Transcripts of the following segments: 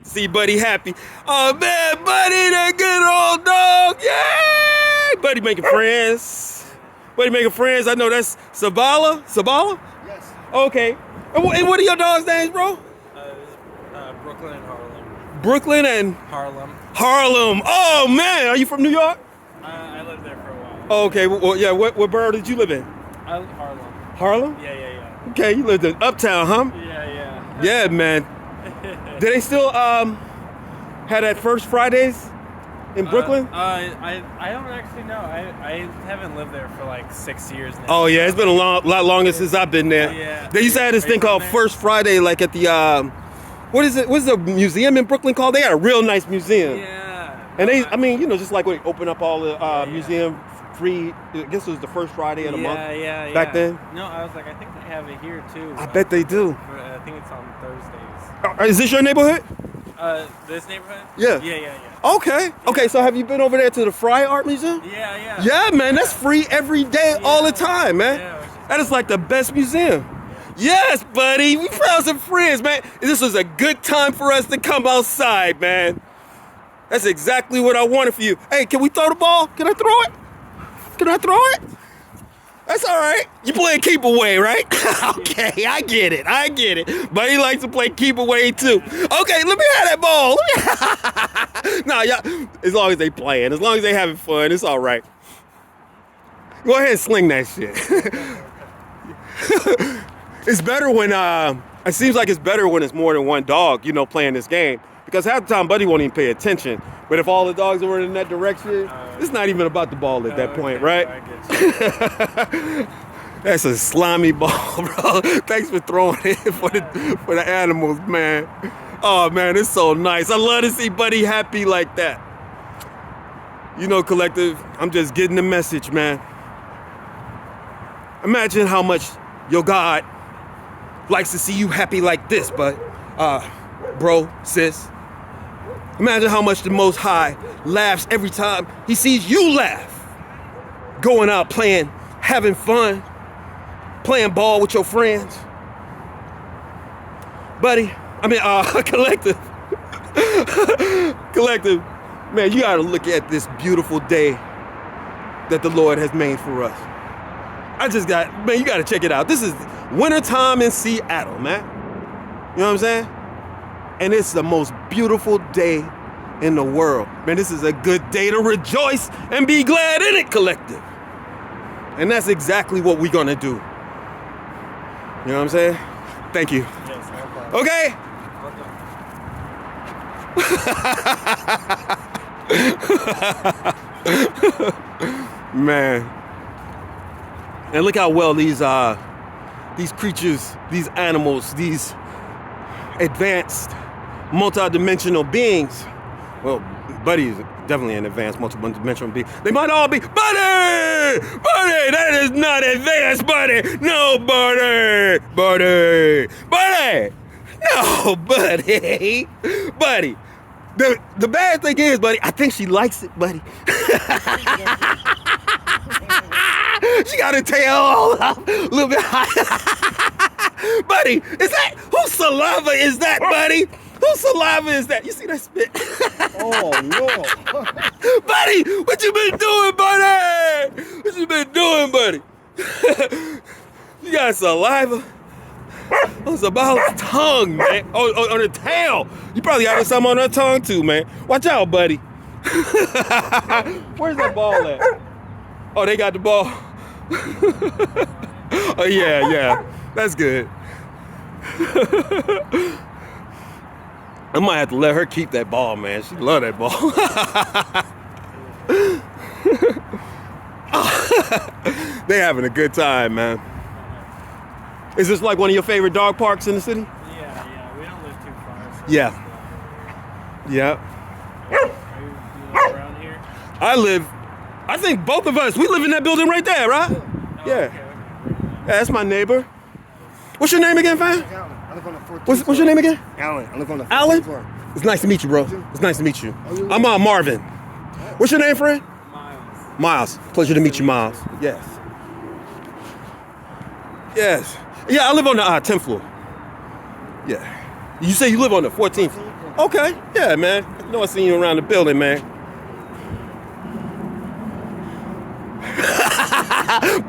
See Buddy happy. Oh man, Buddy, that good old dog. Yay! Buddy making friends. Buddy making friends. I know that's Sabala. Sabala? Yes. Okay. And what are your dogs' names, bro? Brooklyn and Harlem. Brooklyn and Harlem. Harlem. Oh man, are you from New York? I lived there for a while. Okay. Well, yeah. What borough did you live in? Harlem. Harlem? Yeah. Okay, you lived in Uptown, huh? Yeah. Yeah, man. Do they still have that First Fridays in Brooklyn? I don't actually know. I haven't lived there for like 6 years now. Oh yeah, it's been a lot longer since I've been there. Yeah. They used to have this thing called First Friday, like at the what is it? What's the museum in Brooklyn called? They got a real nice museum. Yeah. And they, I mean, you know, just like when they open up all the museum free. I guess it was the first Friday of the month. Yeah. Back then. No, I was like, I think they have it here too. I bet they do. I think it's on Thursdays. Is this your neighborhood? This neighborhood? Yeah. Yeah. Okay. So have you been over there to the Fry Art Museum? Yeah. Yeah, man, that's free every day, all the time, man. Yeah. That is like the best museum. Yes, buddy, we found some friends, man. This was a good time for us to come outside, man. That's exactly what I wanted for you. Hey, can we throw the ball? Can I throw it? That's all right. You playing keep away, right? Okay, I get it. But he likes to play keep away too. Okay, let me have that ball. Nah, y'all, as long as they playing, as long as they having fun, it's all right. Go ahead and sling that shit. It's better when, it seems like it's better when it's more than one dog, you know, playing this game. Because half the time, Buddy won't even pay attention. But if all the dogs are in that direction, it's not even about the ball at that point, right? I get you. That's a slimy ball, bro. Thanks for throwing it for the animals, man. Oh, man, it's so nice. I love to see Buddy happy like that. You know, collective, I'm just getting the message, man. Imagine how much your God likes to see you happy like this, but bro, sis. Imagine how much the Most High laughs every time he sees you laugh. Going out playing, having fun, playing ball with your friends. Buddy, collective. Collective, man, you gotta look at this beautiful day that the Lord has made for us. You gotta check it out. This is wintertime in Seattle, man. You know what I'm saying? And it's the most beautiful day in the world. Man, this is a good day to rejoice and be glad in it, collective. And that's exactly what we're gonna do. You know what I'm saying? Thank you. Yes, no problem. Okay? Man. And look how well these creatures, these animals, these advanced multi-dimensional beings. Well, Buddy is definitely an advanced multi-dimensional being. They might all be, Buddy! Buddy! That is not advanced, Buddy! No, Buddy! Buddy! Buddy! No, Buddy! Buddy! The bad thing is, Buddy, I think she likes it, Buddy. She got her tail all up, a little bit high. Buddy, whose saliva is that, Buddy? Whose saliva is that? You see that spit? Oh, no. Buddy, what you been doing, Buddy? What you been doing, Buddy? You got saliva on Sabala's tongue, man. Oh, on her tail. You probably got something on her tongue, too, man. Watch out, buddy. Where's that ball at? Oh, they got the ball. Oh, yeah. That's good. I might have to let her keep that ball, man. She love that ball. They having a good time, man. Is this like one of your favorite dog parks in the city? Yeah. We don't live too far. So Yeah. Are you around here? I think both of us, we live in that building right there, right? Yeah. Okay. Yeah, that's my neighbor. What's your name again, fam? Alan, I live on the 14th What's floor. your name again? Alan, I live on the 14th Alan? floor. It's nice to meet you, bro. It's nice to meet you. Oh, you I'm Marvin. What's your name, friend? Miles. Miles. Pleasure to meet you, Miles. Yes. Yeah, I live on the 10th floor. Yeah. You say you live on the 14th. Okay, yeah, man. I know I seen you around the building, man.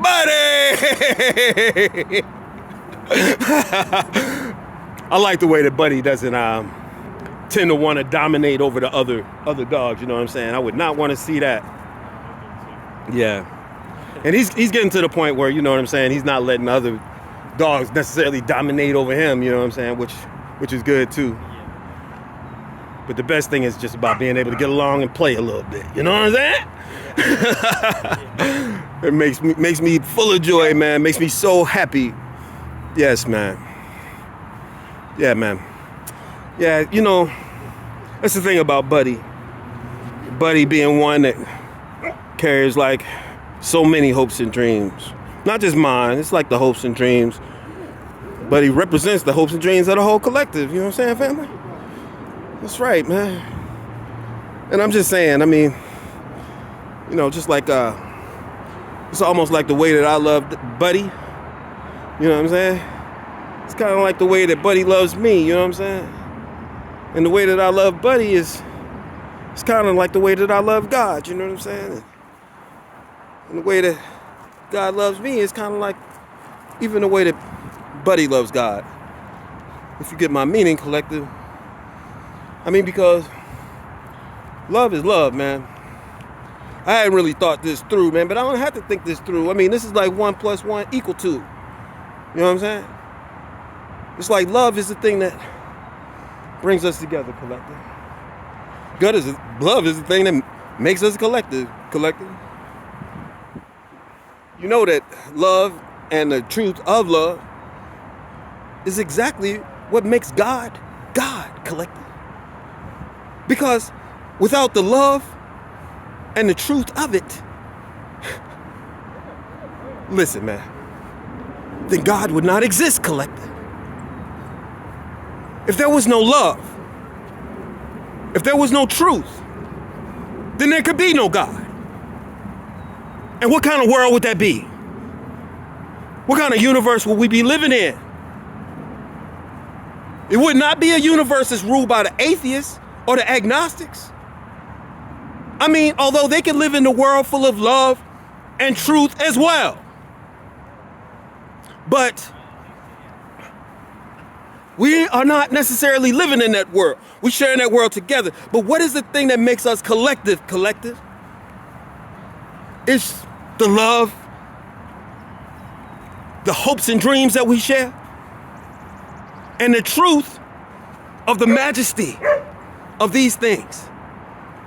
Buddy! I like the way that Buddy doesn't tend to want to dominate over the other dogs. You know what I'm saying? I would not want to see that. Yeah, and he's getting to the point where, you know what I'm saying, he's not letting other dogs necessarily dominate over him. You know what I'm saying? Which is good too. But the best thing is just about being able to get along and play a little bit. You know what I'm saying? It makes me full of joy, man. Makes me so happy. Yes, man. Yeah, man. Yeah, you know, that's the thing about Buddy. Buddy being one that carries like so many hopes and dreams. Not just mine, it's like the hopes and dreams. But he represents the hopes and dreams of the whole collective. You know what I'm saying, family? That's right, man. And I'm just saying, I mean, you know, just like, it's almost like the way that I love Buddy. You know what I'm saying? It's kind of like the way that Buddy loves me, you know what I'm saying? And the way that I love Buddy it's kind of like the way that I love God, you know what I'm saying? And the way that God loves me is kind of like even the way that Buddy loves God. If you get my meaning, collective. I mean, because love is love, man. I hadn't really thought this through, man, but I don't have to think this through. I mean, this is like 1 + 1 = 2. You know what I'm saying? It's like love is the thing that brings us together, collective. Love is the thing that makes us collective. You know that love and the truth of love is exactly what makes God, collective. Because without the love and the truth of it, listen, man, then God would not exist, collective. If there was no love, if there was no truth, then there could be no God. And what kind of world would that be? What kind of universe would we be living in? It would not be a universe that's ruled by the atheists or the agnostics. I mean, although they can live in a world full of love and truth as well. But we are not necessarily living in that world. We share in that world together. But what is the thing that makes us collective? It's the love, the hopes and dreams that we share, and the truth of the majesty of these things,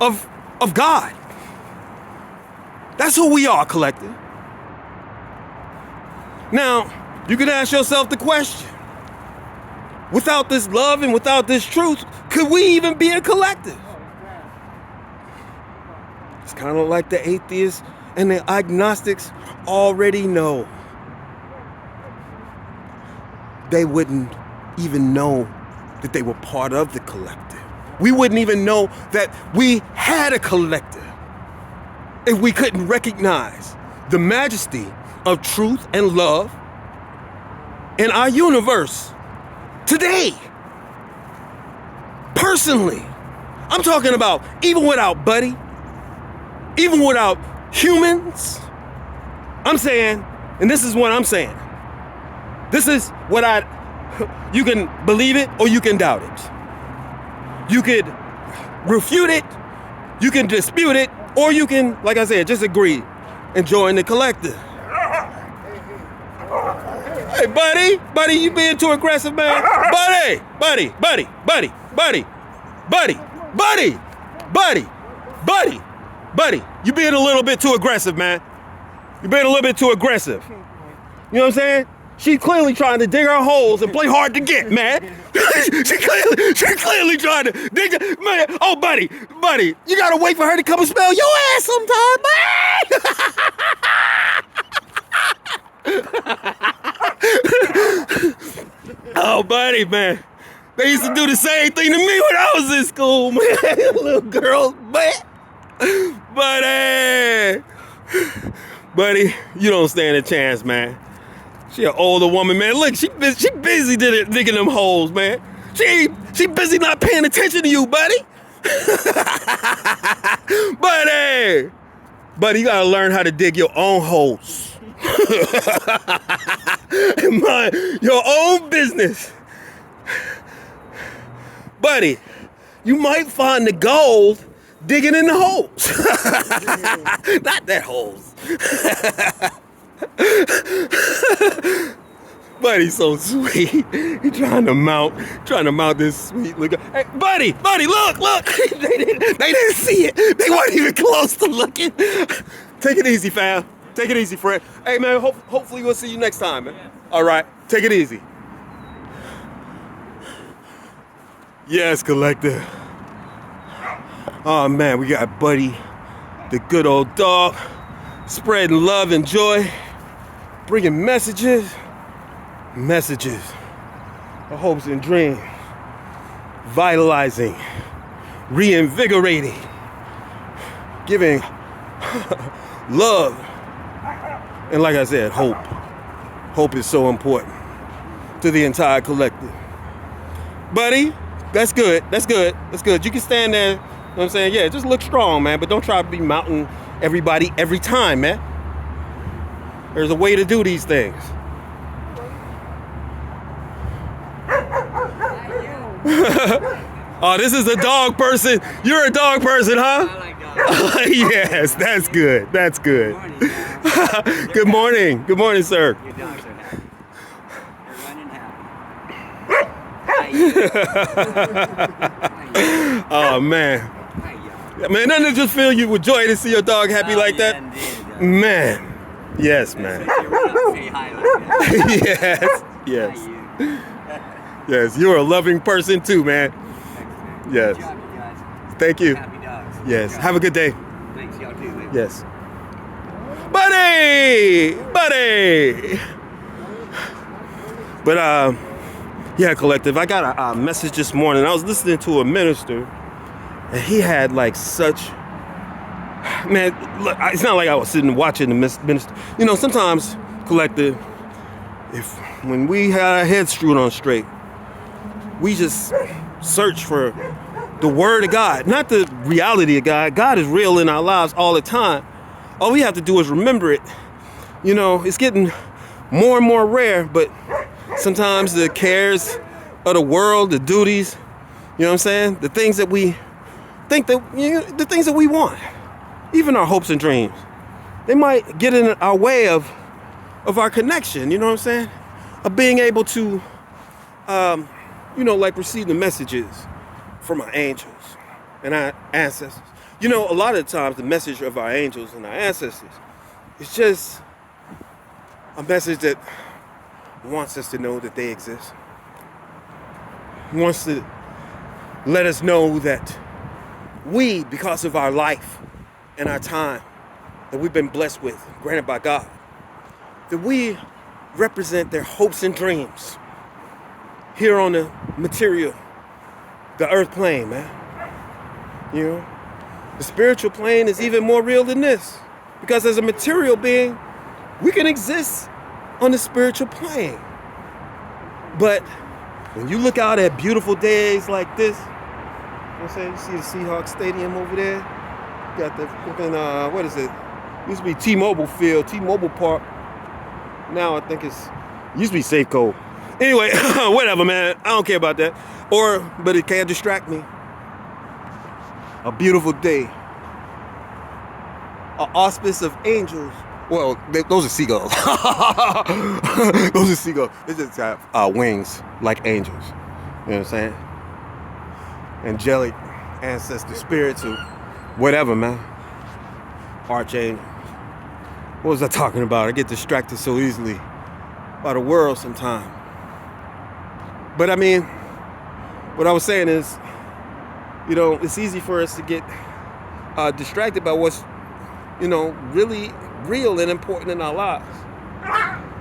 of God. That's who we are, collective. Now, you can ask yourself the question, without this love and without this truth, could we even be a collective? It's kind of like the atheists and the agnostics already know. They wouldn't even know that they were part of the collective. We wouldn't even know that we had a collective if we couldn't recognize the majesty of truth and love in our universe today. Personally, I'm talking about even without Buddy, even without humans. I'm saying, and this is what I'm saying. This is what you can believe it or you can doubt it. You could refute it, you can dispute it, or you can, like I said, just agree and join the collective. Hey, buddy, you being too aggressive, man. Buddy, you being a little bit too aggressive, man. You being a little bit too aggressive. You know what I'm saying? She's clearly trying to dig her holes and play hard to get, man. She clearly trying to dig, man. Oh, buddy, you gotta wait for her to come and smell your ass sometime, man. Oh, buddy, man. They used to do the same thing to me when I was in school, man. Little girls, man. Buddy, you don't stand a chance, man. She an older woman, man. Look, she busy digging them holes, man. She busy not paying attention to you, buddy. Buddy, you gotta learn how to dig your own holes. And mind your own business. Buddy, you might find the gold digging in the holes. Not that holes. Buddy's so sweet. He trying to mount this sweet look. Hey, buddy, look. They didn't see it. They weren't even close to looking. Take it easy, fam. Take it easy, friend. Hey, man, hopefully we'll see you next time, man. All right, take it easy. Yes, collector. Oh, man, we got Buddy, the good old dog, spreading love and joy, bringing messages, the hopes and dreams, vitalizing, reinvigorating, giving love, and like I said, hope. Hope is so important to the entire collective. Buddy, that's good. You can stand there, you know what I'm saying? Yeah, just look strong, man, but don't try to be mounting everybody every time, man. There's a way to do these things. Oh, this is a dog person. You're a dog person, huh? I like dogs. Yes, that's good. Good morning. Good morning, sir. Your dogs are happy. They're running happy. Oh, man. Man, doesn't it just fill you with joy to see your dog happy like that? Indeed, Man. Yes, man. Say hi like that. Yes. Hi, you. Yes, you're a loving person too, man. Yes. Good job, you guys. Thank you. Happy dogs. Yes. Good job. Have a good day. Thanks, y'all too, man. Yes. Buddy! But, yeah, collective, I got a message this morning. I was listening to a minister, and he had like such, man, look, it's not like I was sitting watching the minister. You know, sometimes, collective, when we had our heads screwed on straight, we just search for the word of God, not the reality of God. God is real in our lives all the time. All we have to do is remember it. You know, it's getting more and more rare, but sometimes the cares of the world, the duties, you know what I'm saying? The things that we think that, you know, the things that we want, even our hopes and dreams, they might get in our way of our connection, you know what I'm saying? Of being able to, you know, like receive the messages from our angels and our ancestors. You know, a lot of the times the message of our angels and our ancestors is just a message that wants us to know that they exist. Wants to let us know that we, because of our life and our time that we've been blessed with, granted by God, that we represent their hopes and dreams here on the material, the earth plane, man. You know, the spiritual plane is even more real than this, because as a material being, we can exist on the spiritual plane. But when you look out at beautiful days like this, you know what I'm saying? You see the Seahawks Stadium over there. You got the freaking, what is it? Used to be T-Mobile Field, T-Mobile Park. Now I think it's, used to be Safeco. Anyway, whatever, man. I don't care about that. But it can't distract me. A beautiful day. An auspice of angels. Well, those are seagulls. Those are seagulls. They just have wings like angels. You know what I'm saying? Angelic ancestor spirits or whatever, man. Archangel. What was I talking about? I get distracted so easily by the world sometimes. But I mean, what I was saying is, you know, it's easy for us to get distracted by what's, you know, really real and important in our lives.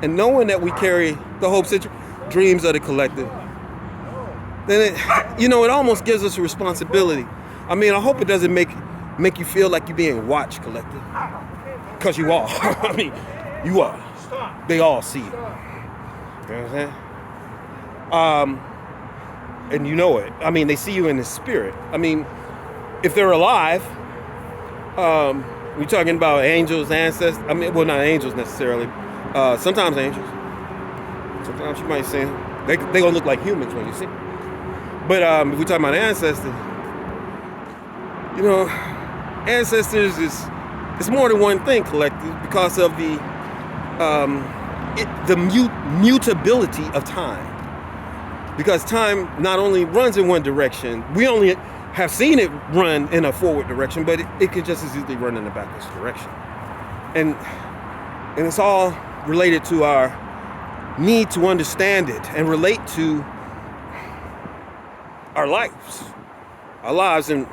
And knowing that we carry the hopes and dreams of the collective, then it, you know, it almost gives us a responsibility. I mean, I hope it doesn't make you feel like you're being watched, collective. Because you are. I mean, you are. They all see you. You know what I'm saying? and you know it. I mean, they see you in the spirit. I mean, if they're alive, we're talking about angels, ancestors. I mean, well, not angels necessarily. Sometimes angels. Sometimes you might see them. They gonna look like humans when you see them. But if we're talking about ancestors, you know, ancestors is it's more than one thing collective because of the mutability of time. Because time not only runs in one direction, we only have seen it run in a forward direction, but it can just as easily run in a backwards direction. And it's all related to our need to understand it and relate to our lives in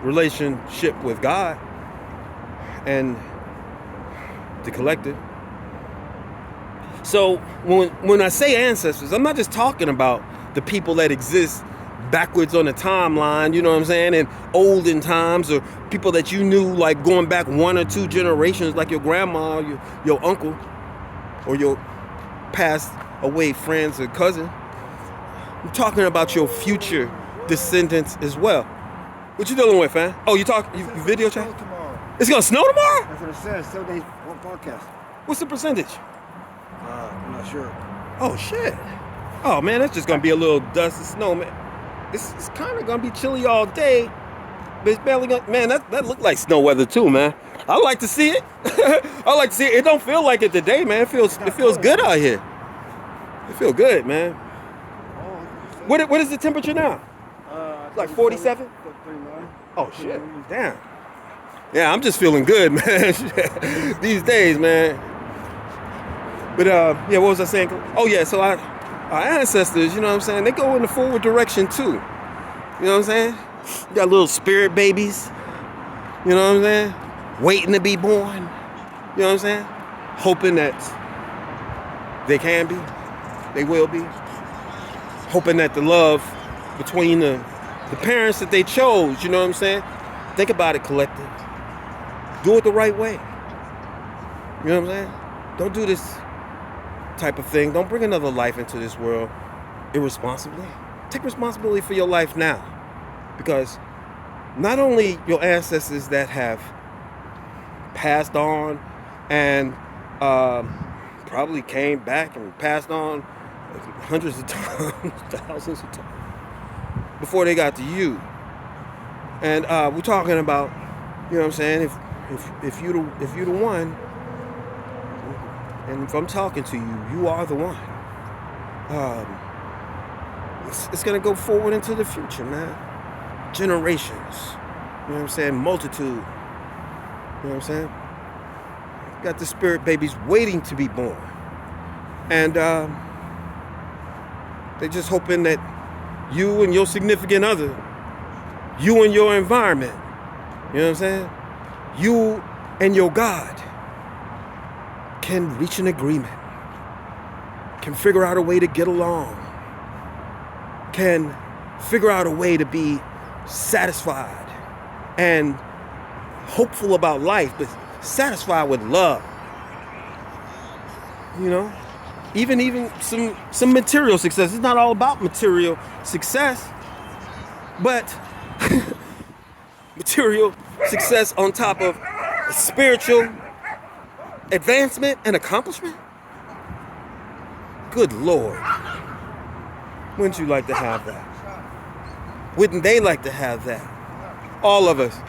relationship with God and the collective. So when I say ancestors, I'm not just talking about the people that exist backwards on the timeline, you know what I'm saying, in olden times, or people that you knew like going back 1 or 2 generations, like your grandma, your uncle, or your passed away friends or cousin. I'm talking about your future descendants as well. What you dealing with, fam? Oh, you video chat? Tomorrow. It's gonna snow tomorrow? That's what it says. 7 days forecast. What's the percentage? I'm not sure. Oh shit. Oh man, that's just gonna be a little dust and snow, man. It's kind of gonna be chilly all day, but it's barely gonna, man, that looked like snow weather too, man. I like to see it. I like to see it. It don't feel like it today, man. It feels good out here. It feels good, man. What is the temperature now? Like 47? 39. Oh shit, damn. Yeah, I'm just feeling good, man. These days, man. But yeah, what was I saying? Oh yeah, so our ancestors, you know what I'm saying? They go in the forward direction too. You know what I'm saying? You got little spirit babies. You know what I'm saying? Waiting to be born. You know what I'm saying? Hoping that they can be, they will be. Hoping that the love between the parents that they chose, you know what I'm saying? Think about it, collective. Do it the right way. You know what I'm saying? Don't do this type of thing. Don't bring another life into this world irresponsibly. Take responsibility for your life now. Because not only your ancestors that have passed on and probably came back and passed on hundreds of times, thousands of times before they got to you. And we're talking about, you know what I'm saying, if you the one, and if I'm talking to you, you are the one. It's gonna go forward into the future, man. Generations. You know what I'm saying? Multitude. You know what I'm saying? Got the spirit babies waiting to be born. And they're just hoping that you and your significant other, you and your environment, you know what I'm saying? You and your God can reach an agreement, can figure out a way to get along, can figure out a way to be satisfied and hopeful about life, but satisfied with love. You know? Even some material success. It's not all about material success, but material success on top of spiritual advancement and accomplishment. Good Lord. Wouldn't you like to have that? Wouldn't they like to have that? All of us.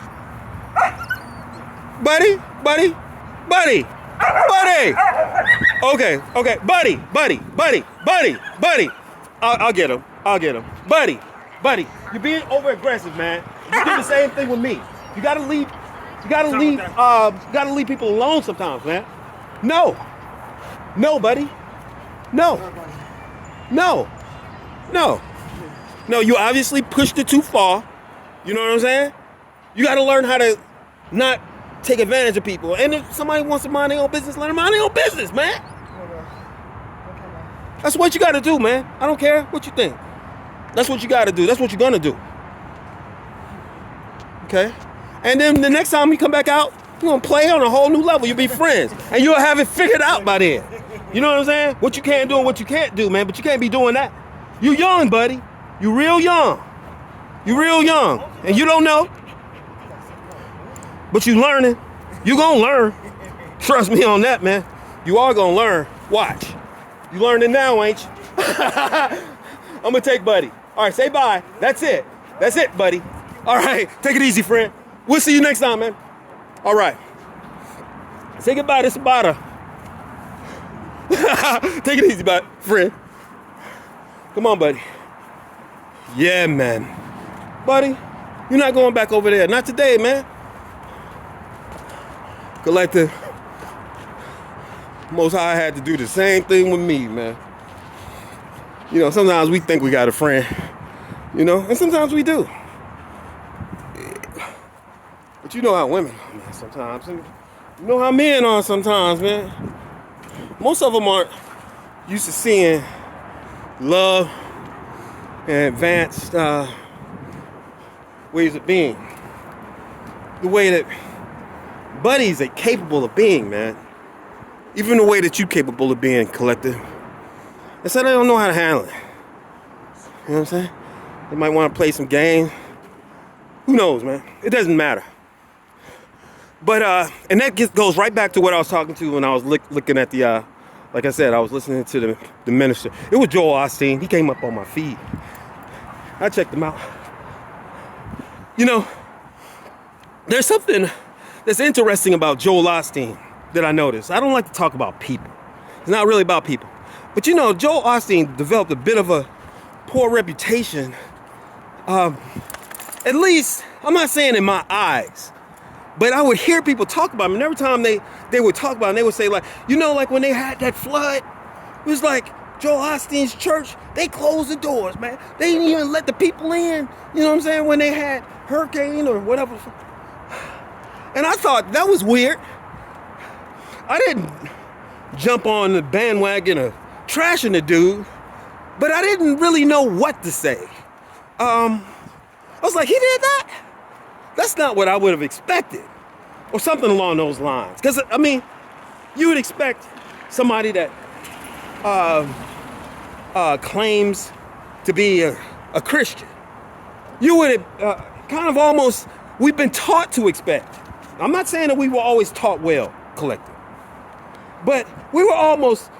Buddy. Okay, buddy. I'll get him. Buddy, you're being over aggressive, man. You do the same thing with me. You gotta leave people alone sometimes, man. No, buddy. No, you obviously pushed it too far. You know what I'm saying? You gotta learn how to not take advantage of people. And if somebody wants to mind their own business, let them mind their own business, man. That's what you gotta do, man. I don't care what you think. That's what you gotta do. That's what you're gonna do. Okay? And then the next time you come back out, you're gonna play on a whole new level. You'll be friends. And you'll have it figured out by then. You know what I'm saying? What you can do and what you can't do, man. But you can't be doing that. You're young, buddy. You real young. You real young. And you don't know. But you learning. You gonna learn. Trust me on that, man. You are gonna learn. Watch. You learning now, ain't you? I'm gonna take Buddy. All right, say bye. That's it. That's it, buddy. All right, take it easy, friend. We'll see you next time, man. All right. Say goodbye. This is Bada. Take it easy, friend. Come on, buddy. Yeah, man. Buddy, you're not going back over there. Not today, man. Collective. Most High had to do the same thing with me, man. You know, sometimes we think we got a friend, you know, and sometimes we do. But you know how women are, man, sometimes. And you know how men are sometimes, man. Most of them aren't used to seeing love and advanced ways of being. The way that Buddies are capable of being, man. Even the way that you're capable of being, Collective. And so they don't know how to handle it. You know what I'm saying? They might want to play some games. Who knows, man? It doesn't matter. But, and that goes right back to what I was talking to when I was looking at the, like I said, I was listening to the minister. It was Joel Osteen. He came up on my feed. I checked him out. You know, there's something that's interesting about Joel Osteen that I noticed. I don't like to talk about people. It's not really about people. But you know, Joel Osteen developed a bit of a poor reputation. At least, I'm not saying in my eyes, but I would hear people talk about him. And every time they would talk about him, they would say, like, you know, like when they had that flood, it was like Joel Osteen's church, they closed the doors, man. They didn't even let the people in. You know what I'm saying? When they had hurricane or whatever. And I thought that was weird. I didn't jump on the bandwagon of trashing the dude, but I didn't really know what to say. I was like, he did that? That's not what I would have expected. Or something along those lines. Because, I mean, you would expect somebody that claims to be a Christian. You would have kind of almost, we've been taught to expect. I'm not saying that we were always taught well, Collective. But we were almost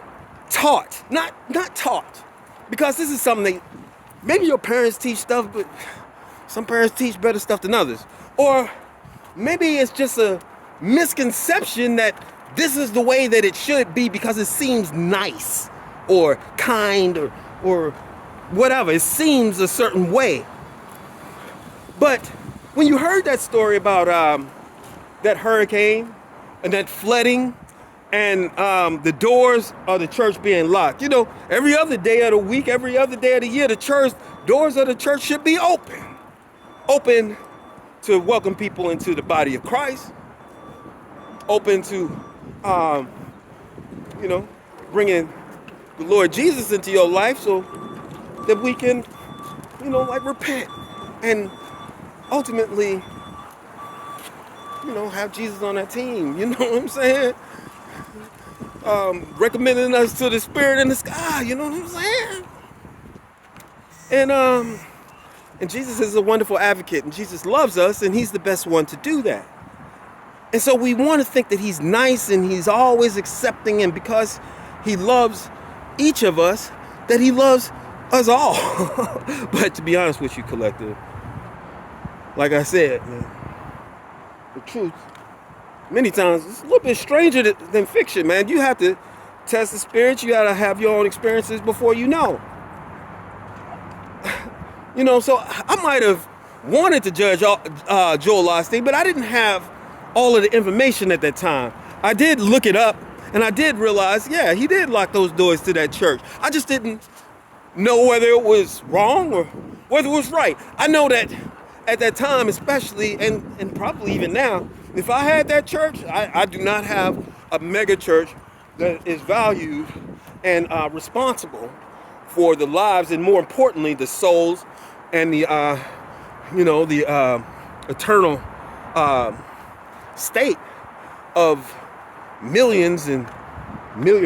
taught, not taught. Because this is something maybe your parents teach stuff, but some parents teach better stuff than others. Or maybe it's just a misconception that this is the way that it should be because it seems nice or kind or whatever. It seems a certain way. But when you heard that story about that hurricane and that flooding and the doors of the church being locked, you know, every other day of the week, every other day of the year, the doors of the church should be open. Open to welcome people into the body of Christ. Open to, you know, bringing the Lord Jesus into your life so that we can, you know, like repent and ultimately, you know, have Jesus on that team. You know what I'm saying? Recommending us to the spirit in the sky. You know what I'm saying? And Jesus is a wonderful advocate, and Jesus loves us, and he's the best one to do that. And so we want to think that he's nice and he's always accepting, and because he loves each of us, that he loves us all. But to be honest with you, Collective, like I said, man, the truth, many times, it's a little bit stranger than fiction, man. You have to test the spirits. You got to have your own experiences before you know. You know, so I might have wanted to judge Joel Osteen, but I didn't have all of the information at that time. I did look it up, and I did realize, yeah, he did lock those doors to that church. I just didn't know whether it was wrong or whether it was right. I know that at that time, especially, and probably even now, if I had that church, I do not have a mega church that is valued and responsible for the lives and, more importantly, the souls and the, you know, the eternal state of millions and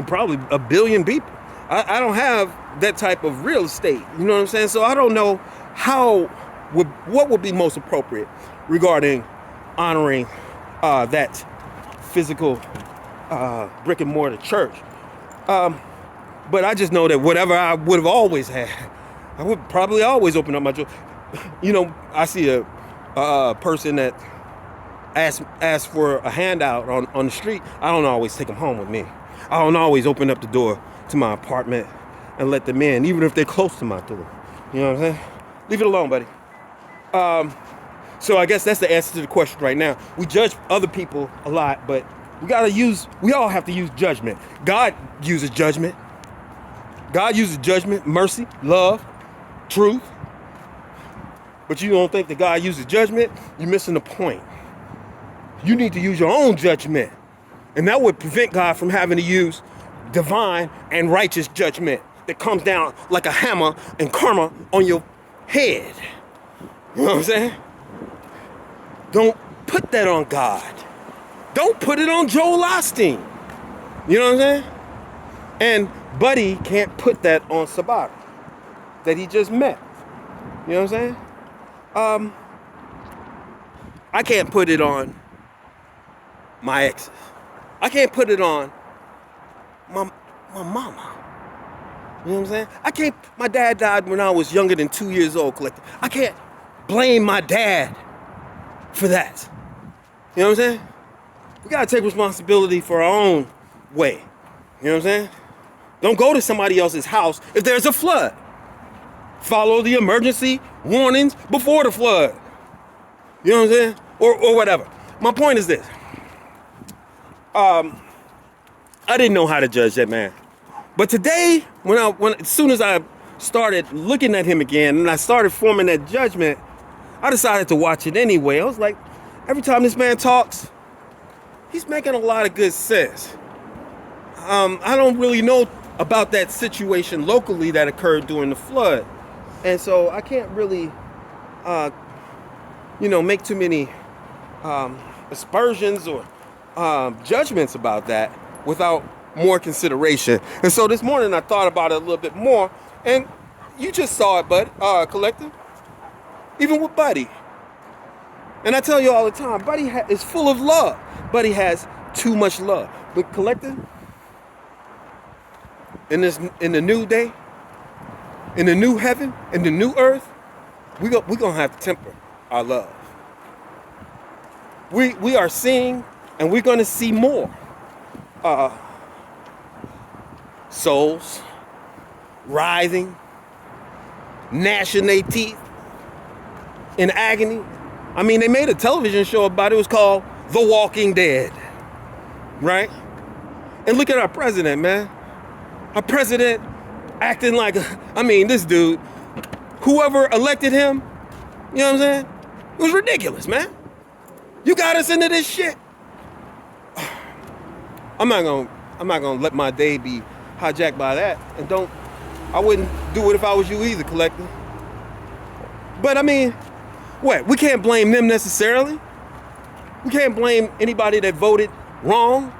probably a billion people. I don't have that type of real estate. You know what I'm saying? So I don't know what would be most appropriate regarding honoring that physical brick and mortar church. But I just know that whatever I would have always had, I would probably always open up my door. You know, I see a person that asks for a handout on the street. I don't always take them home with me. I don't always open up the door to my apartment and let them in, even if they're close to my door. You know what I'm saying? Leave it alone, buddy. So I guess that's the answer to the question right now. We judge other people a lot, but we all have to use judgment. God uses judgment. God uses judgment, mercy, love, truth. But you don't think that God uses judgment, you're missing the point. You need to use your own judgment. And that would prevent God from having to use divine and righteous judgment that comes down like a hammer and karma on your head. You know what I'm saying? Don't put that on God. Don't put it on Joel Osteen. You know what I'm saying? And Buddy can't put that on Sabata that he just met. You know what I'm saying? I can't put it on my exes. I can't put it on my mama. You know what I'm saying? My dad died when I was younger than 2 years old, collective. I can't blame my dad for that. You know what I'm saying? We gotta take responsibility for our own way. You know what I'm saying? Don't go to somebody else's house if there's a flood. Follow the emergency warnings before the flood. You know what I'm saying? Or whatever. My point is this. I didn't know how to judge that man. But today, as soon as I started looking at him again and I started forming that judgment, I decided to watch it anyway. I was like, every time this man talks, he's making a lot of good sense. I don't really know about that situation locally that occurred during the flood. And so I can't really, make too many aspersions or judgments about that without more consideration. And so this morning I thought about it a little bit more, and you just saw it, bud, collective. Even with Buddy. And I tell you all the time, Buddy is full of love. Buddy has too much love. But collective, in the new day, in the new heaven, in the new earth, we're gonna have to temper our love. We are seeing, and we're gonna see more souls writhing, gnashing their teeth in agony. I mean, they made a television show about it. It was called The Walking Dead, right? And look at our president, man. Our president acting like, this dude, whoever elected him, you know what I'm saying? It was ridiculous, man. You got us into this shit. I'm not gonna let my day be hijacked by that. And I wouldn't do it if I was you either, collective. But we can't blame them necessarily. We can't blame anybody that voted wrong.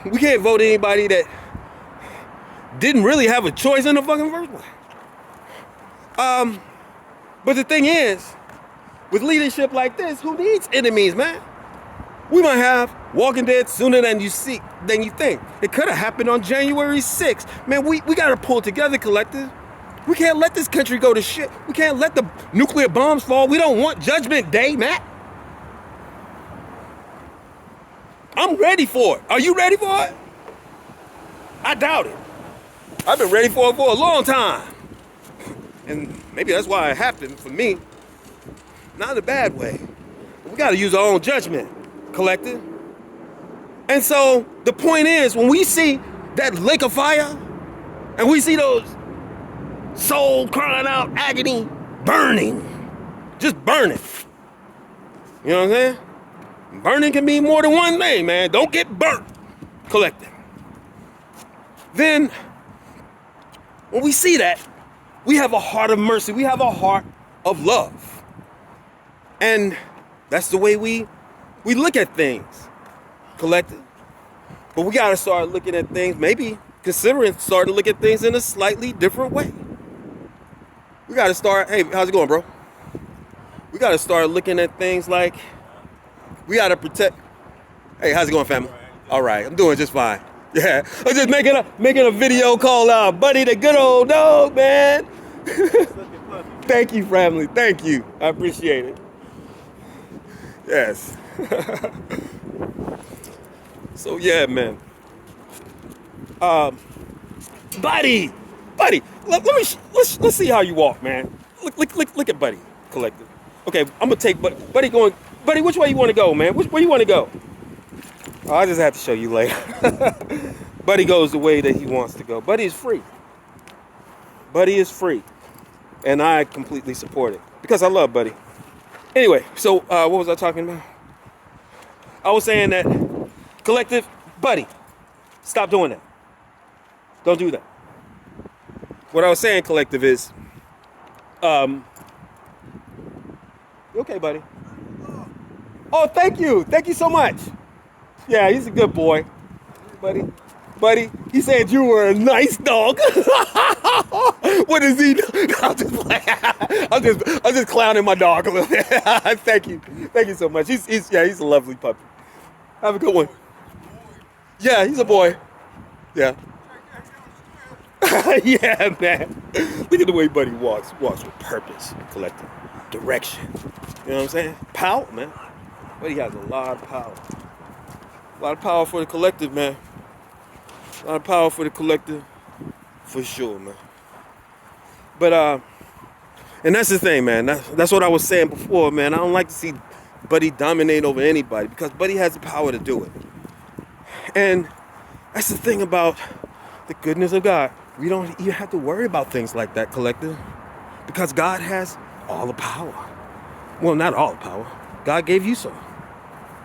We can't vote anybody that didn't really have a choice in the fucking first place. But the thing is, with leadership like this, who needs enemies, man? We might have Walking Dead sooner than you think. It could have happened on January 6th. Man, we gotta pull together, collective. We can't let this country go to shit. We can't let the nuclear bombs fall. We don't want Judgment Day, Matt. I'm ready for it. Are you ready for it? I doubt it. I've been ready for it for a long time. And maybe that's why it happened for me. Not in a bad way. We gotta use our own judgment, collective. And so the point is, when we see that lake of fire, and we see those soul crying out agony, burning, just burning. You know what I'm saying? Burning can mean more than one thing, man. Don't get burnt, collective. Then, when we see that, we have a heart of mercy. We have a heart of love. And that's the way we look at things, collective. But we got to start looking at things maybe considering starting to look at things in a slightly different way. We got to start, hey, how's it going, bro? We got to start looking at things like we got to protect. Hey, how's it going, family? All right, I'm doing just fine. Yeah, I'm just making a video called Buddy the Good Old Dog, man. Thank you, family. Thank you. I appreciate it. Yes. So yeah, man. Buddy, let's see how you walk, man. Look at Buddy Collective. Okay, I'm gonna take Buddy going. Buddy, which way you want to go, man? Where you want to go? Oh, I just have to show you later. Buddy goes the way that he wants to go. Buddy is free. Buddy is free, and I completely support it because I love Buddy. Anyway, so what was I talking about? I was saying that collective, Buddy, stop doing that. Don't do that. What I was saying, collective, is, you okay, buddy? Oh, thank you so much. Yeah, he's a good boy, buddy. He said you were a nice dog. What is he? I'm just playing. I'm just clowning my dog a little bit. Thank you so much. He's a lovely puppy. Have a good one. Yeah, he's a boy. Yeah. Yeah, man. Look at the way Buddy walks with purpose, collective direction. You know what I'm saying? Power, man. Buddy has a lot of power. A lot of power for the collective, man. A lot of power for the collective, for sure, man. But and that's the thing, man. That's what I was saying before, man. I don't like to see Buddy dominate over anybody because Buddy has the power to do it. And that's the thing about the goodness of God. We don't even have to worry about things like that, collective, because God has all the power. Well, not all the power. God gave you some.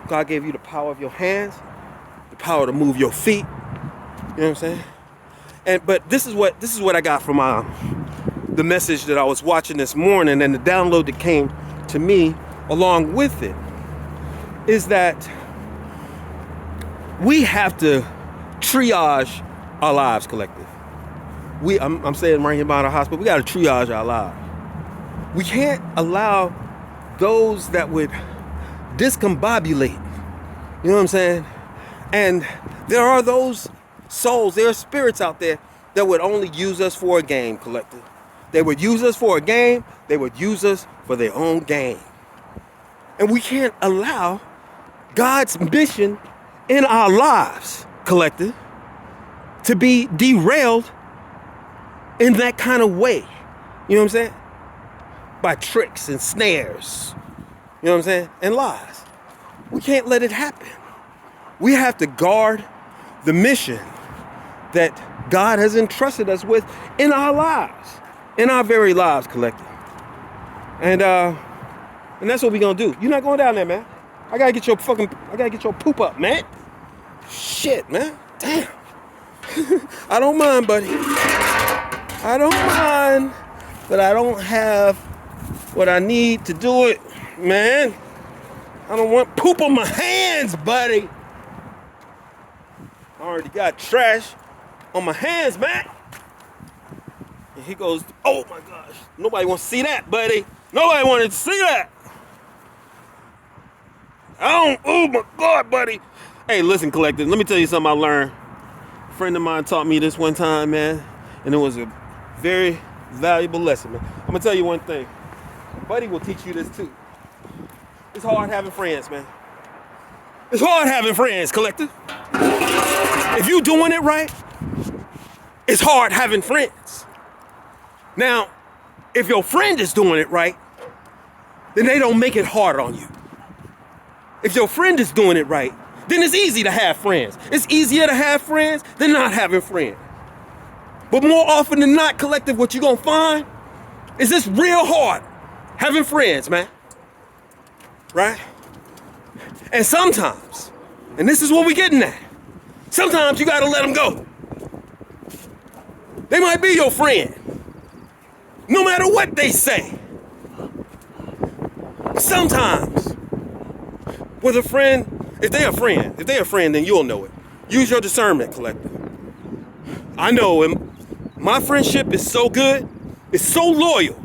God gave you the power of your hands, the power to move your feet. You know what I'm saying? But this is what I got from the message that I was watching this morning, and the download that came to me along with it is that we have to triage our lives, collective. I'm saying right here by the hospital, we got to triage our lives. We can't allow those that would discombobulate. You know what I'm saying? And there are those souls, there are spirits out there that would only use us for a game, collective. They would use us for a game. They would use us for their own game. And we can't allow God's mission in our lives, collective, to be derailed in that kind of way. You know what I'm saying? By tricks and snares. You know what I'm saying? And lies. We can't let it happen. We have to guard the mission that God has entrusted us with in our lives. In our very lives, collective. And that's what we're gonna do. You're not going down there, man. I gotta get your poop up, man. Shit, man. Damn. I don't mind, buddy. I don't mind, but I don't have what I need to do it, man. I don't want poop on my hands, buddy. I already got trash on my hands, man. And he goes, oh my gosh, nobody wants to see that, buddy. Nobody wanted to see that. Oh my God, buddy. Hey, listen, collective, let me tell you something I learned. A friend of mine taught me this one time, man, and it was a very valuable lesson, man. I'm gonna tell you one thing. Buddy will teach you this too. It's hard having friends, man. It's hard having friends, collective. If you doing it right, it's hard having friends. Now, if your friend is doing it right, then they don't make it hard on you. If your friend is doing it right, then it's easy to have friends. It's easier to have friends than not having friends. But more often than not, collective, what you're gonna find is it's real hard having friends, man. Right? And sometimes, and this is what we're getting at, sometimes you gotta let them go. They might be your friend, no matter what they say. But sometimes, with a friend, if they're a friend, then you'll know it. Use your discernment, collective. I know him. My friendship is so good, it's so loyal,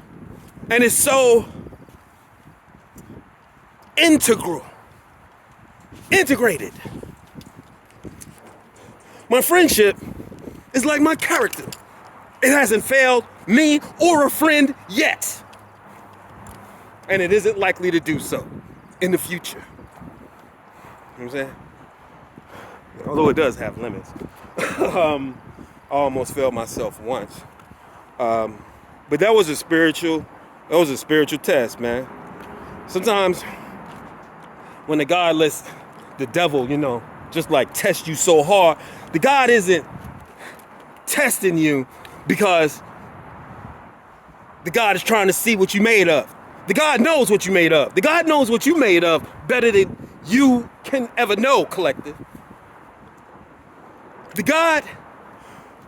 and it's so integrated. My friendship is like my character. It hasn't failed me or a friend yet. And it isn't likely to do so in the future. You know what I'm saying? Although it does have limits. I almost failed myself once. But that was a spiritual test, man. Sometimes when the God lets the devil, just like test you so hard, the God isn't testing you because the God is trying to see what you made of. The God knows what you made of. The God knows what you made of better than you can ever know, collective. The God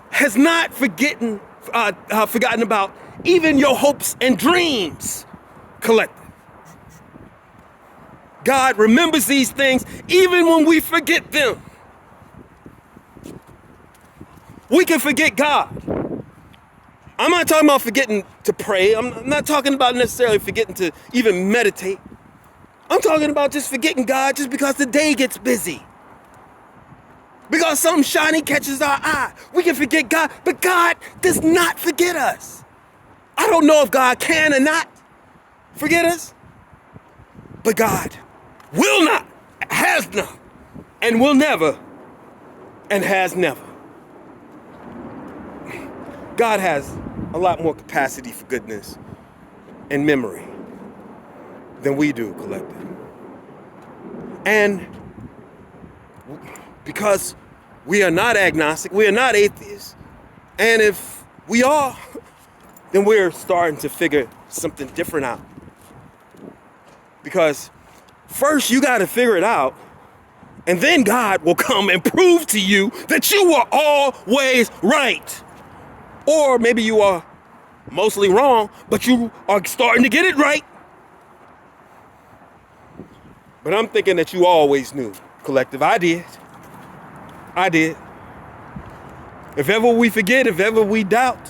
has not forgotten about even your hopes and dreams, collective. God remembers these things even when we forget them. We can forget God. I'm not talking about forgetting to pray. I'm not talking about necessarily forgetting to even meditate. I'm talking about just forgetting God just because the day gets busy. Because something shiny catches our eye. We can forget God, but God does not forget us. I don't know if God can or not forget us, but God will not, has not, and will never, and has never. God has a lot more capacity for goodness and memory than we do, collective. And because we are not agnostic, we are not atheists, and if we are, then we're starting to figure something different out. Because first you got to figure it out, and then God will come and prove to you that you were always right. Or maybe you are mostly wrong, but you are starting to get it right. But I'm thinking that you always knew, collective. I did. If ever we forget, if ever we doubt,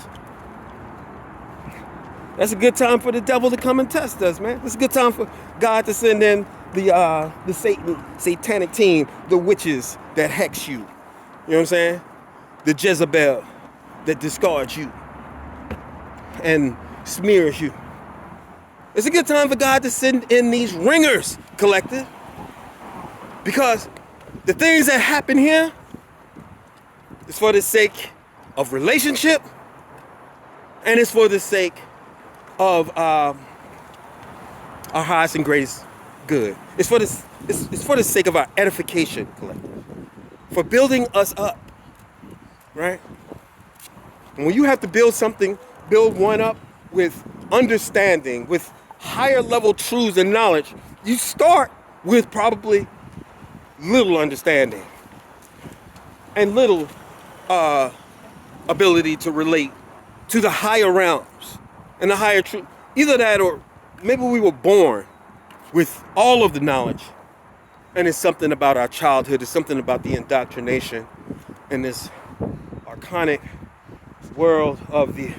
that's a good time for the devil to come and test us, man. It's a good time for God to send in the satanic team, the witches that hex you. You know what I'm saying? The Jezebel that discards you and smears you. It's a good time for God to send in these ringers, collective. Because the things that happen here is for the sake of relationship, and it's for the sake of our highest and greatest good. It's for the sake of our edification, collective. For building us up, right? And when you have to build one up with understanding, with higher level truths and knowledge, you start with probably little understanding and little ability to relate to the higher realms and the higher truth. Either that, or maybe we were born with all of the knowledge, and it's something about our childhood, it's something about the indoctrination in this archonic world of the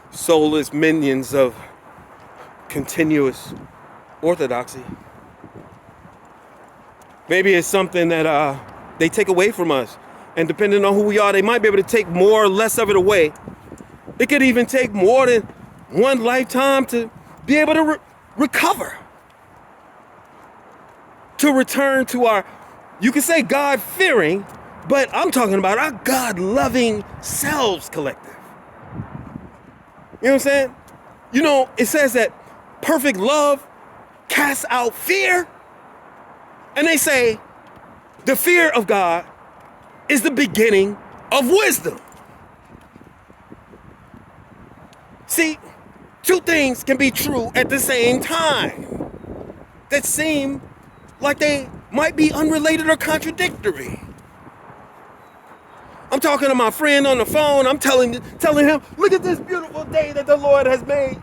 soulless minions of continuous orthodoxy. Maybe it's something that they take away from us, and depending on who we are, they might be able to take more or less of it away. It could even take more than one lifetime to be able to recover, to return to our, you could say God-fearing, but I'm talking about our God-loving selves, collective. You know what I'm saying? You know, it says that perfect love casts out fear. And they say the fear of God is the beginning of wisdom. See, two things can be true at the same time that seem like they might be unrelated or contradictory. I'm talking to my friend on the phone. I'm telling him, look at this beautiful day that the Lord has made.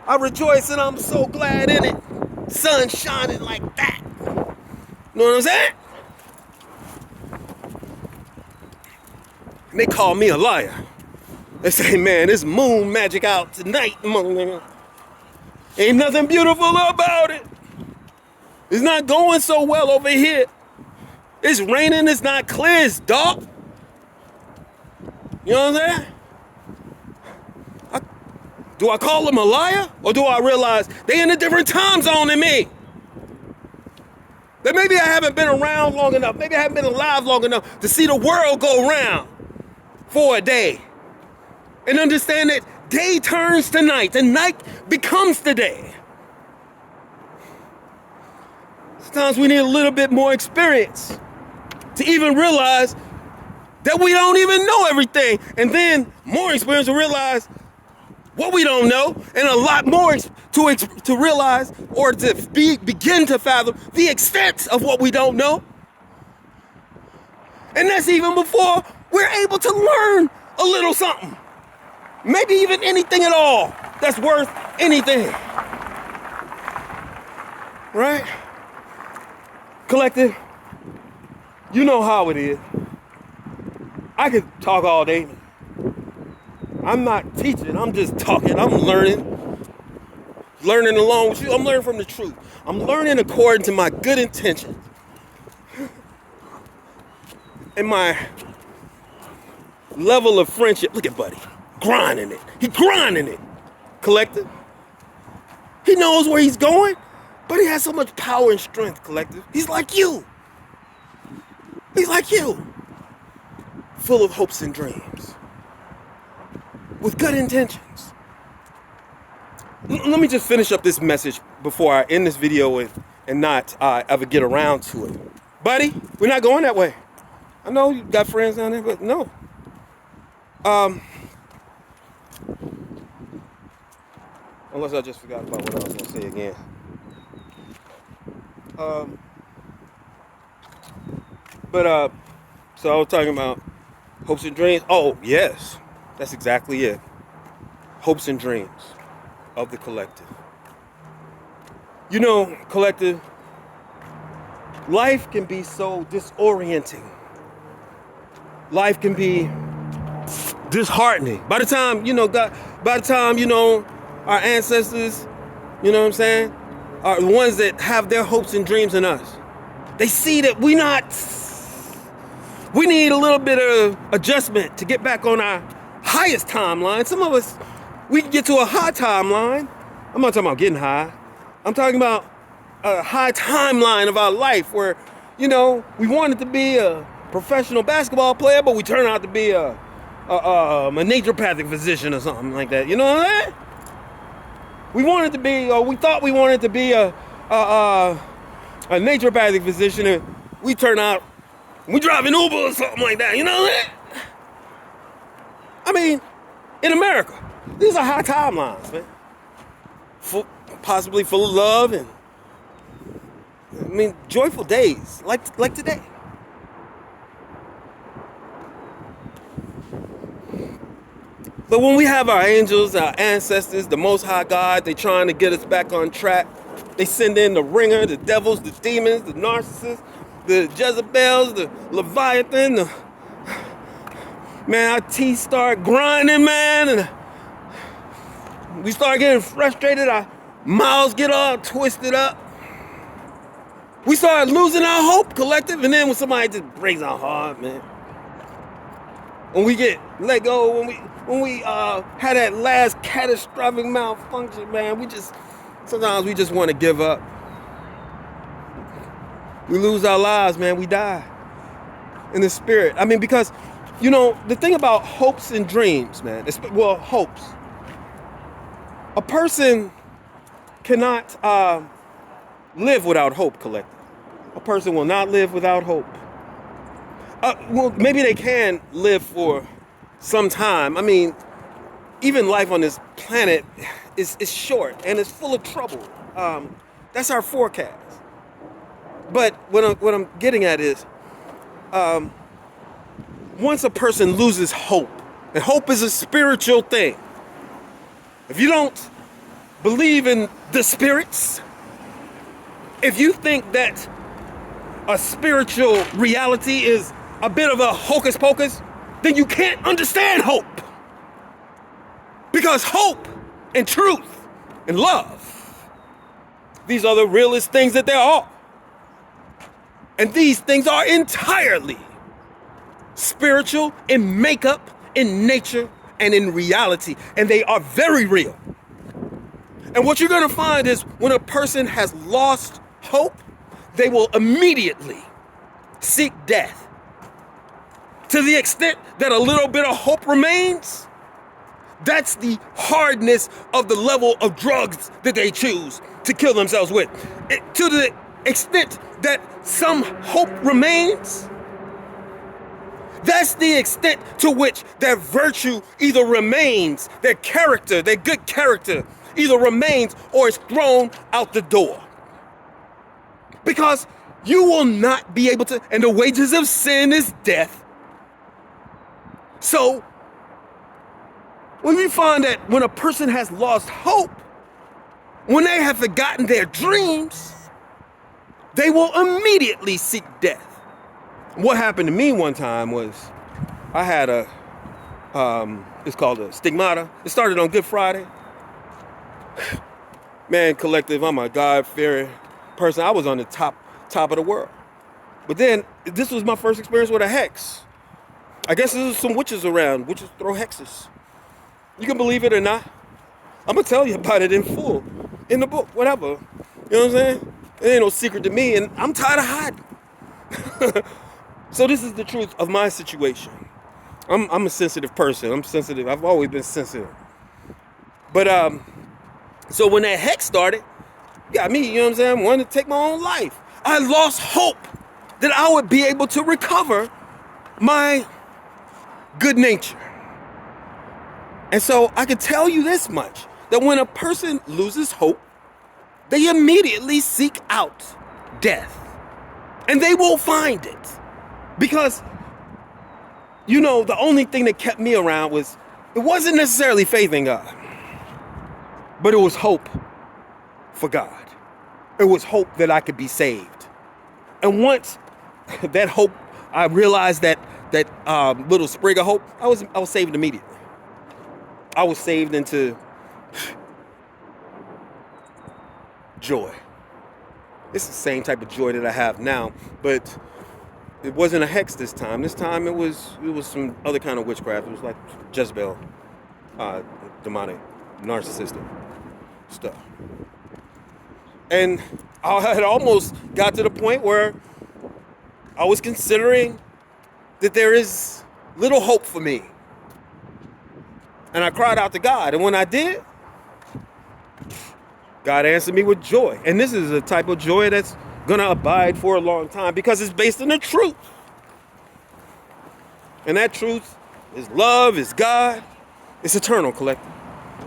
I rejoice and I'm so glad in it. Sun shining like that. You know what I'm saying? And they call me a liar. They say, man, it's moon magic out tonight. Ain't nothing beautiful about it. It's not going so well over here. It's raining, it's not clear, it's dark. You know what I'm saying? Do I call them a liar? Or do I realize they in a different time zone than me? That maybe I haven't been around long enough. Maybe I haven't been alive long enough to see the world go round for a day. And understand that day turns to night and night becomes the day. Sometimes we need a little bit more experience to even realize that we don't even know everything. And then more experience to realize what we don't know, and a lot more to realize or to begin to fathom the extent of what we don't know. And that's even before we're able to learn a little something. Maybe even anything at all that's worth anything. Right? Collective, you know how it is. I could talk all day. I'm not teaching, I'm just talking, I'm learning. Learning along with you, I'm learning from the truth. I'm learning according to my good intentions. And my level of friendship. Look at Buddy, grinding it. He grinding it. Collective. He knows where he's going, but he has so much power and strength, collective. He's like you. He's like you. Full of hopes and dreams. With good intentions. Let me just finish up this message before I end this video and not ever get around to it. Buddy, we're not going that way. I know you got friends down there, but no. Unless I just forgot about what I was going to say again. So I was talking about hopes and dreams. Oh, yes. That's exactly it. Hopes and dreams of the collective. You know, collective, life can be so disorienting. Life can be disheartening. By the time, our ancestors, you know what I'm saying, are the ones that have their hopes and dreams in us. They see that we need a little bit of adjustment to get back on our highest timeline. Some of us, we can get to a high timeline. I'm not talking about getting high. I'm talking about a high timeline of our life where, we wanted to be a professional basketball player, but we turn out to be a naturopathic physician or something like that. You know what I mean? We thought we wanted to be a naturopathic physician, and we turn out, we drive an Uber or something like that. You know what I mean? I mean, in America, these are high timelines, man. Possibly full of love and, joyful days, like today. But when we have our angels, our ancestors, the Most High God, they trying to get us back on track. They send in the ringer, the devils, the demons, the narcissists, the Jezebels, the Leviathan, our teeth start grinding, man, and we start getting frustrated. Our mouths get all twisted up. We start losing our hope, collective, and then when somebody just breaks our heart, man, when we get let go, when we had that last catastrophic malfunction, man, sometimes we just want to give up. We lose our lives, man. We die in the spirit. Because, the thing about hopes and dreams, man, hopes. A person cannot live without hope, collective. A person will not live without hope. Maybe they can live for some time. Even life on this planet is short and it's full of trouble. That's our forecast. But what I'm getting at is, once a person loses hope, and hope is a spiritual thing. If you don't believe in the spirits, if you think that a spiritual reality is a bit of a hocus pocus, then you can't understand hope. Because hope and truth and love, these are the realest things that there are. And these things are entirely spiritual in makeup, in nature, and in reality. And they are very real. And what you're going to find is when a person has lost hope, they will immediately seek death. To the extent that a little bit of hope remains, that's the hardness of the level of drugs that they choose to kill themselves with. To the extent that some hope remains, that's the extent to which their virtue either remains, their character, their good character, either remains or is thrown out the door. Because you will not be able to, and the wages of sin is death. So, when we find that when a person has lost hope, when they have forgotten their dreams, they will immediately seek death. What happened to me one time was I had it's called a stigmata. It started on Good Friday. Man, collective, I'm a God-fearing person. I was on the top of the world. But then, this was my first experience with a hex. I guess there's some witches around. Witches throw hexes. You can believe it or not. I'm going to tell you about it in full. In the book, whatever. You know what I'm saying? It ain't no secret to me, and I'm tired of hiding. So this is the truth of my situation. I'm a sensitive person. I'm sensitive. I've always been sensitive. But, so when that hex started, got me, you know what I'm saying, wanting to take my own life. I lost hope that I would be able to recover my good nature. And so I can tell you this much, that when a person loses hope, they immediately seek out death. And they will find it. Because, you know, the only thing that kept me around was, it wasn't necessarily faith in God, but it was hope for God. It was hope that I could be saved. And once that hope, I realized that little sprig of hope, I was saved immediately. I was saved into joy. It's the same type of joy that I have now, but it wasn't a hex this time. This time it was some other kind of witchcraft. It was like Jezebel, demonic, narcissistic stuff. And I had almost got to the point where I was considering that there is little hope for me. And I cried out to God. And when I did, God answered me with joy. And this is a type of joy that's going to abide for a long time because it's based on the truth. And that truth is love, is God, it's eternal, collective.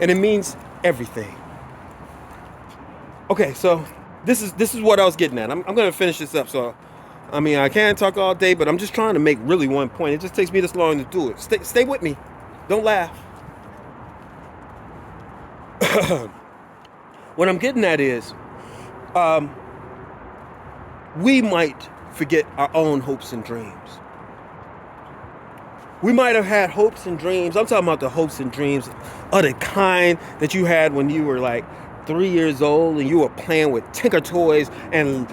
And it means everything. Okay, so this is what I was getting at. I'm going to finish this up. So, I mean, I can't talk all day, but I'm just trying to make really one point. It just takes me this long to do it. Stay with me. Don't laugh. What I'm getting at is, we might forget our own hopes and dreams. We might have had hopes and dreams. I'm talking about the hopes and dreams of the kind that you had when you were like 3 years old and you were playing with Tinker Toys and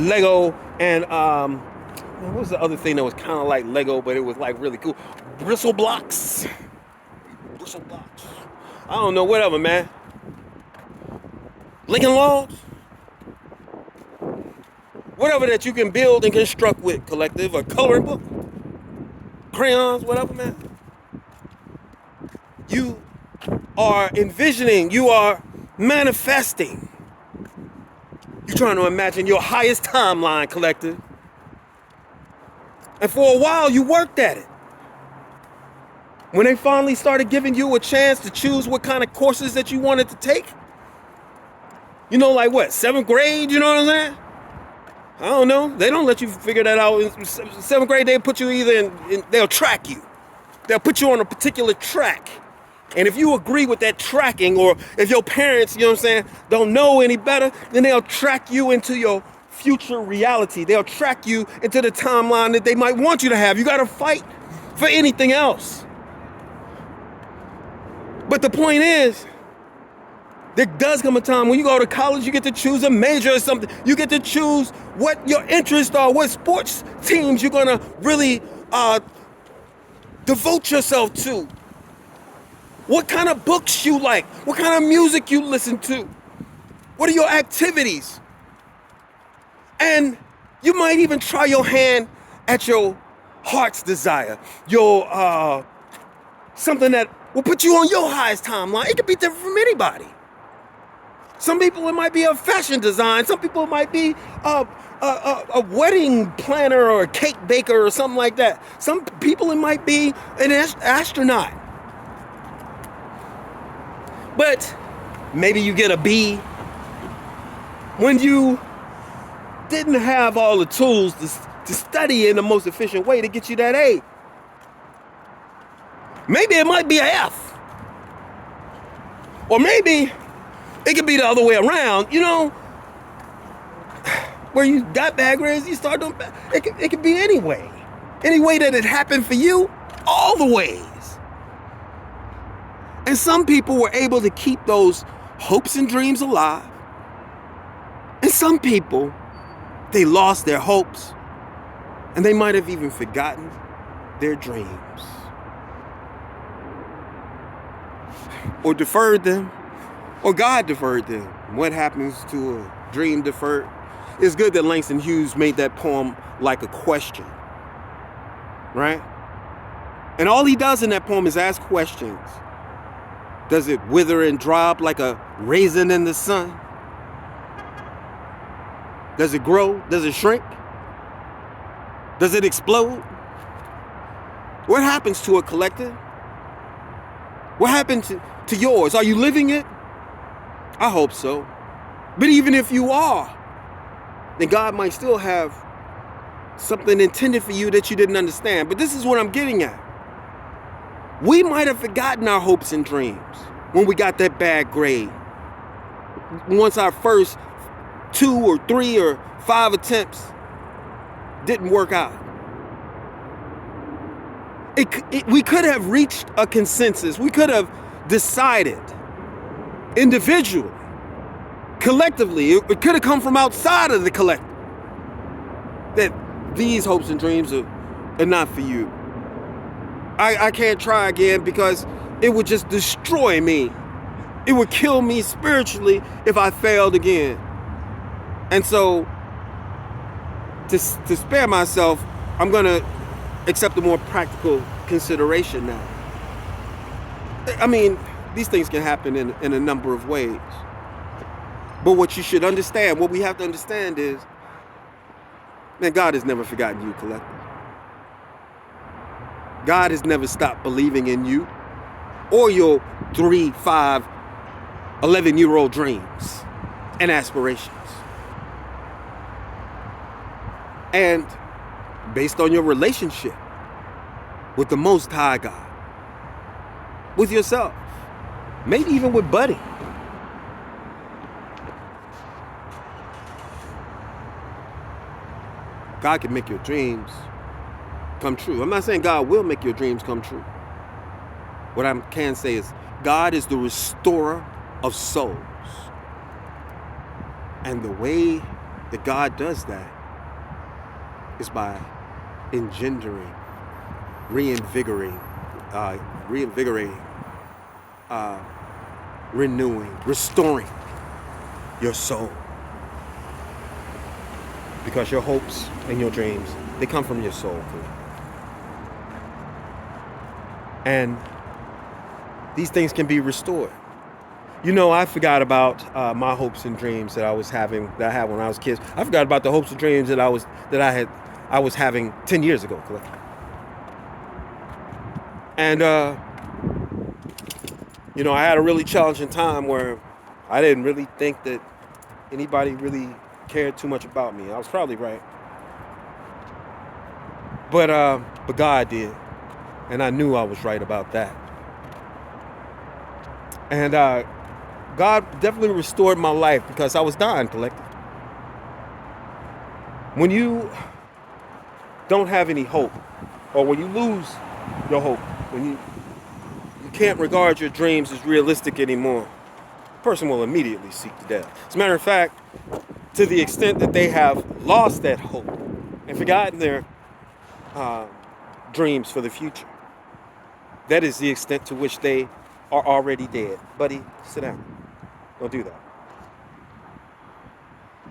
Lego and what was the other thing that was kind of like Lego, but it was like really cool? Bristle blocks. I don't know, whatever, man. Lincoln Logs. Whatever that you can build and construct with, collective, a coloring book, crayons, whatever, man. You are envisioning, you are manifesting. You're trying to imagine your highest timeline, collective. And for a while, you worked at it. When they finally started giving you a chance to choose what kind of courses that you wanted to take, you know, like what, 7th grade, you know what I'm saying? I don't know. They don't let you figure that out. In 7th grade, they put you either they'll track you. They'll put you on a particular track. And if you agree with that tracking, or if your parents, you know what I'm saying, don't know any better, then they'll track you into your future reality. They'll track you into the timeline that they might want you to have. You got to fight for anything else. But the point is, there does come a time when you go to college, you get to choose a major or something. You get to choose what your interests are, what sports teams you're gonna really devote yourself to. What kind of books you like, what kind of music you listen to. What are your activities? And you might even try your hand at your heart's desire, your something that will put you on your highest timeline. It could be different from anybody. Some people, it might be a fashion design. Some people, it might be a wedding planner or a cake baker or something like that. Some people, it might be an astronaut. But maybe you get a B when you didn't have all the tools to study in the most efficient way to get you that A. Maybe it might be an F. Or maybe it could be the other way around, you know, where you got bad grades, you start doing bad. It could be any way. Any way that it happened for you, all the ways. And some people were able to keep those hopes and dreams alive. And some people, they lost their hopes, and they might have even forgotten their dreams. Or deferred them. Or God deferred them. What happens to a dream deferred? It's good that Langston Hughes made that poem like a question. Right? And all he does in that poem is ask questions. Does it wither and drop like a raisin in the sun? Does it grow? Does it shrink? Does it explode? What happens to a collective? What happened to yours? Are you living it? I hope so. But even if you are, then God might still have something intended for you that you didn't understand. But this is what I'm getting at. We might have forgotten our hopes and dreams when we got that bad grade. Once our first 2 or 3 or 5 attempts didn't work out. We could have reached a consensus. We could have decided individually, collectively, it could have come from outside of the collective, that these hopes and dreams are not for you. I can't try again because it would just destroy me. It would kill me spiritually if I failed again. And so, to spare myself, I'm going to accept a more practical consideration now. I mean, these things can happen in a number of ways. But what you should understand, what we have to understand is, man, God has never forgotten you, collective. God has never stopped believing in you or your 3, 5, 11-year-old dreams and aspirations. And based on your relationship with the Most High God, with yourself, maybe even with Buddy, God can make your dreams come true. I'm not saying God will make your dreams come true. What I can say is God is the restorer of souls. And the way that God does that is by engendering, reinvigorating, renewing, restoring your soul. Because your hopes and your dreams, they come from your soul. And these things can be restored. You know, I forgot about my hopes and dreams that I had when I was a kid. I forgot about the hopes and dreams that I was having 10 years ago. And you know, I had a really challenging time where I didn't really think that anybody really cared too much about me. I was probably right. But God did. And I knew I was right about that. And God definitely restored my life because I was dying, collective. When you don't have any hope, or when you lose your hope, when you can't regard your dreams as realistic anymore, a person will immediately seek to death. As a matter of fact, to the extent that they have lost that hope and forgotten their dreams for the future, that is the extent to which they are already dead. Buddy, sit down. Don't do that.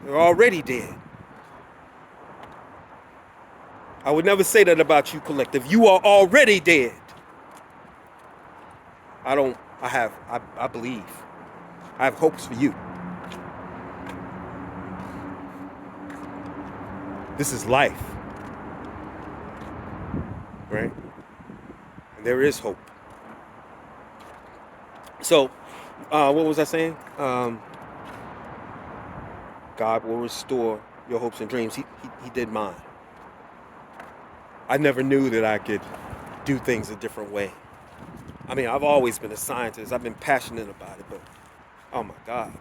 They're already dead. I would never say that about you, collective. You are already dead. I believe. I have hopes for you. This is life. Right? And there is hope. So, what was I saying? God will restore your hopes and dreams. He did mine. I never knew that I could do things a different way. I mean, I've always been a scientist. I've been passionate about it, but oh my God.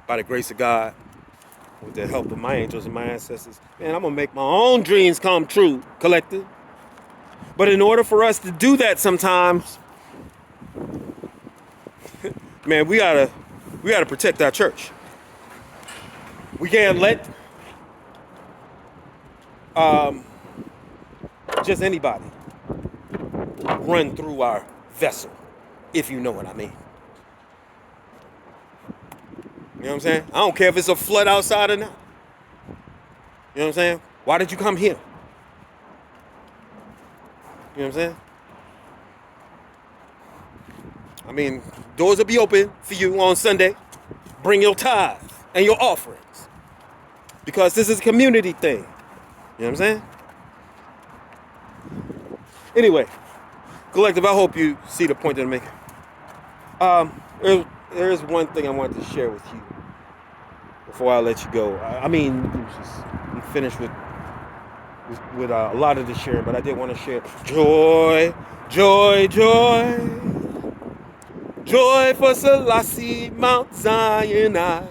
By the grace of God, with the help of my angels and my ancestors, man, I'm gonna make my own dreams come true, collective. But in order for us to do that sometimes, man, we gotta protect our church. We can't let just anybody run through our vessel, if you know what I mean. You know what I'm saying? I don't care if it's a flood outside or not. You know what I'm saying? Why did you come here? You know what I'm saying? I mean, doors will be open for you on Sunday. Bring your tithe and your offerings. Because this is a community thing. You know what I'm saying? Anyway, collective, I hope you see the point that I'm making. There is one thing I wanted to share with you before I let you go. I'm finished with a lot of the sharing, but I did want to share joy, joy, joy, joy for Selassie, Mount Sinai,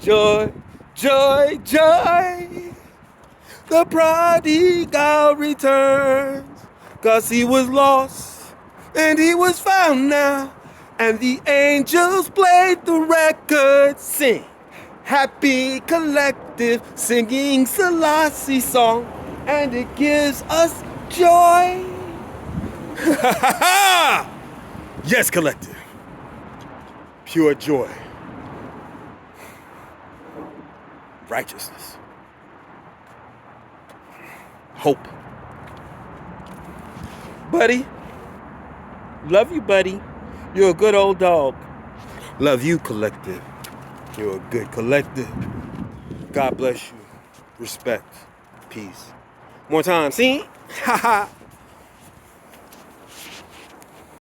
joy, joy, joy. The prodigal returns, 'cause he was lost and he was found now. And the angels played the record, sing happy collective, singing Selassie's song, and it gives us joy. Yes, collective, pure joy, righteousness, hope. Buddy, love you, buddy. You're a good old dog. Love you, collective. You're a good collective. God bless you. Respect. Peace. More time. See? Ha ha.